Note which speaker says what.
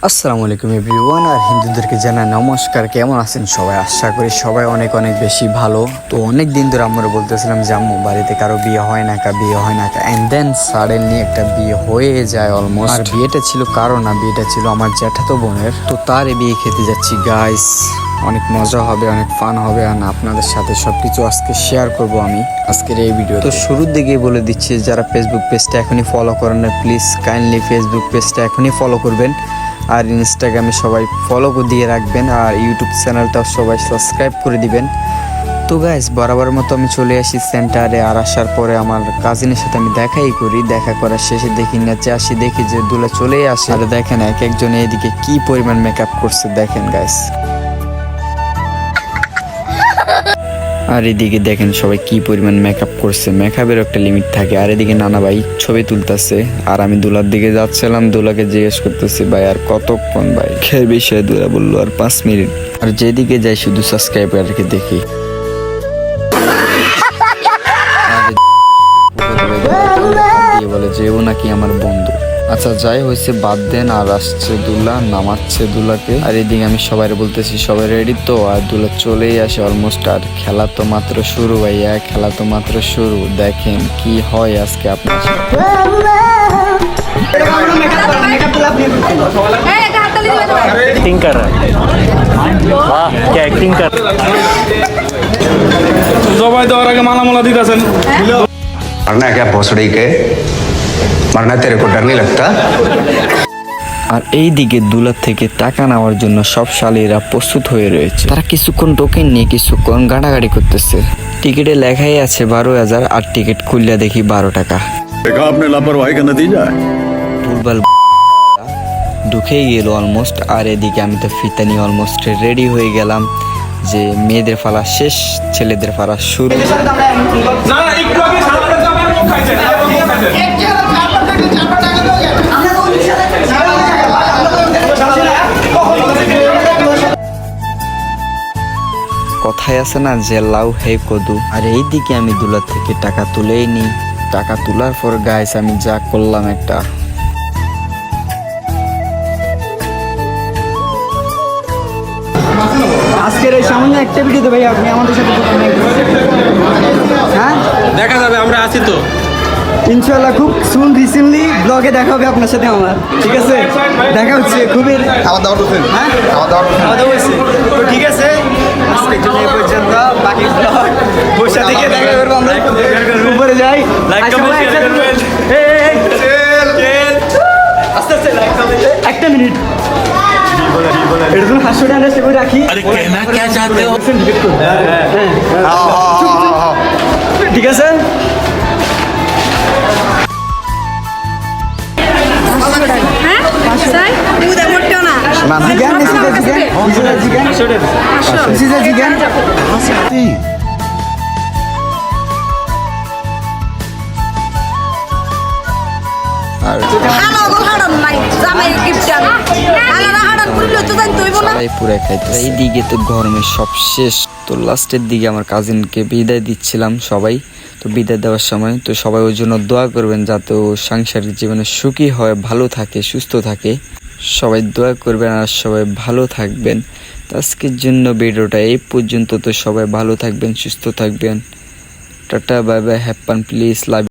Speaker 1: আসসালামু আলাইকুম এভরিওয়ান, আর হিন্দুদেরকে জানাই নমস্কার। কেমন আছেন সবাই? আশা করি সবাই অনেক অনেক বেশি ভালো। তো অনেক দিন ধরে আমরা বলতেছিলাম যে আম্মু বাড়িতে কারো বিয়ে হয় না, বিয়ে হয় না, অ্যান্ড দেন সাডেনলি একটা বিয়ে হয়ে যায় অলমোস্ট। আর বিয়েটা ছিল কারো না, বিয়েটা ছিল আমার জ্যাঠাতো বোনের। তো তার বিয়ে খেতে যাচ্ছি গাইস। অনেক মজা হবে, অনেক ফান হবে, আর আপনাদের সাথে সবকিছু আজকে শেয়ার করব আমি আজকের এই ভিডিও। তো শুরুর দিকেই বলে দিচ্ছি, যারা ফেসবুক পেজটা এখনই ফলো করেন না, প্লিজ কাইন্ডলি ফেসবুক পেজটা এখনই ফলো করবেন, আর ইনস্টাগ্রামে সবাই ফলো দিয়ে রাখবেন, আর ইউটিউব চ্যানেলটাও সবাই সাবস্ক্রাইব করে দিবেন। তো গাইস, বরাবর মতো আমি চলে আসি সেন্টারে। আর আসার পরে আমার কাজিনের সাথে আমি দেখাই করি। দেখা করার শেষে দেখি নেচে আসি, দেখি যে দুলা চলেই আসে। আর দেখেন এক একজন এদিকে কি পরিমাণ মেকআপ করছে, দেখেন গাইস। আর এদিকে দেখেন সবাই কি পরিমাণ মেকআপ করছে। মেকআপের একটা লিমিট থাকে। আর এদিকে নানা ভাই ছবি তুলতেছে, আর আমি দুলার দিকে যাচ্ছিলাম। দুলাকে জিজ্ঞেস করতেছি, ভাই আর কতক্ষণ? ভাই খেয়ে বিষয়ে দুলা বললো আর 5 মিনিট। আর যেদিকে যাই শুধু সাবস্ক্রাইবারকে দেখি। বলে যে ও নাকি আমার বন্ধু। আচ্ছা যাই হয়েছে, বাদ দেন। আর আসছে দুলা, নামাচ্ছে দুলাকে। আর এদিকে আমি সবাই বলতেছি সবাই রেডি তো, আর দুলা চলেই আসে অলমোস্ট। আর খেলা তো মাত্র শুরু ভাইয়া, খেলা তো মাত্র শুরু। দেখেন কি হয় আজকে আপনার সাথে।
Speaker 2: एक्टिंग कर रहा है, वाह क्या एक्टिंग कर।
Speaker 3: সবাই তো আগে মালা মালা দিতেছেন।
Speaker 4: मरना है क्या भोसड़ी के? मरना तेरे को डर नहीं लगता?
Speaker 1: আর এই দিকে দুলার থেকে টাকা নেওয়ার জন্য সব শালীরা প্রস্তুত হয়ে রয়েছে। তারা কিছুক্ষণ টোকেন নিয়ে কিছুক্ষণ গাড়াগাড়ি করতেছে। টিকিটে লেখাই আছে 12,000, আর টিকিট খুললে দেখি 12 টাকা।
Speaker 5: देखा आपने लापरवाही का नतीजा है।
Speaker 1: ভুলভাল ঢুকেই গেল অলমোস্ট। আর এদিকে আমি তো ফিতা নিয়ে অলমোস্ট রেডি হয়ে গেলাম, যে মেয়েদের পালা শেষ, ছেলেদের পালা শুরু।
Speaker 3: না একটু আগে সারাটা যাবে মুখ খাইছে।
Speaker 1: কথায় আছে না যে লাউ হে কদু। আর এই দিকে আমি দুলার থেকে টাকা তুলেই নি। টাকা তোলার পর গাইস আমি যা করলাম একটা।
Speaker 6: আজকের এই সামান্য একটা ভিডিওতে ভাই আপনি আমাদের সাথে হ্যাঁ
Speaker 3: দেখা যাবে, আমরা আছি তো।
Speaker 6: ইনশাআল্লাহ খুব সুন রিসেন্টলি ব্লগে দেখা হবে আপনার সাথে আমার, ঠিক আছে? দেখা হচ্ছে খুবই
Speaker 4: খাওয়া দাওয়া করছেন?
Speaker 6: হ্যাঁ
Speaker 4: খাওয়া দাওয়া
Speaker 6: খাওয়া দাওয়া হয়েছে তো, ঠিক আছে। আজকের জন্য এই পর্যন্ত, বাকি ব্লগ বসা থেকে দেখা করবো আমরা। উপরে যাই,
Speaker 3: লাইক কমেন্ট শেয়ার করবেন।
Speaker 6: আস্তে আস্তে লাইক কমেন্ট। একটা মিনিট এর জন্য 500 টাকা সেভ করে রাখি। আরে কেনা কি চাইতে हो? ঠিক আছে।
Speaker 1: পুরাই খাইতে। এইদিকে তো গরমের সব শেষ। তো লাস্টের দিকে আমার কাজিনকে বিদায় দিচ্ছিলাম সবাই। তো বিদায় দেওয়ার সময় তো সবাই ওর জন্য দোয়া করবেন, যাতে ও সাংসারিক জীবনে সুখী হয়, ভালো থাকে, সুস্থ থাকে। সবাই দোয়া করবেন আর সবাই ভালো থাকবেন। তো আজকের জন্য ভিডিওটা এই পর্যন্ত। তো সবাই ভালো থাকবেন, সুস্থ থাকবেন। Tata, bye bye, have fun, please, love.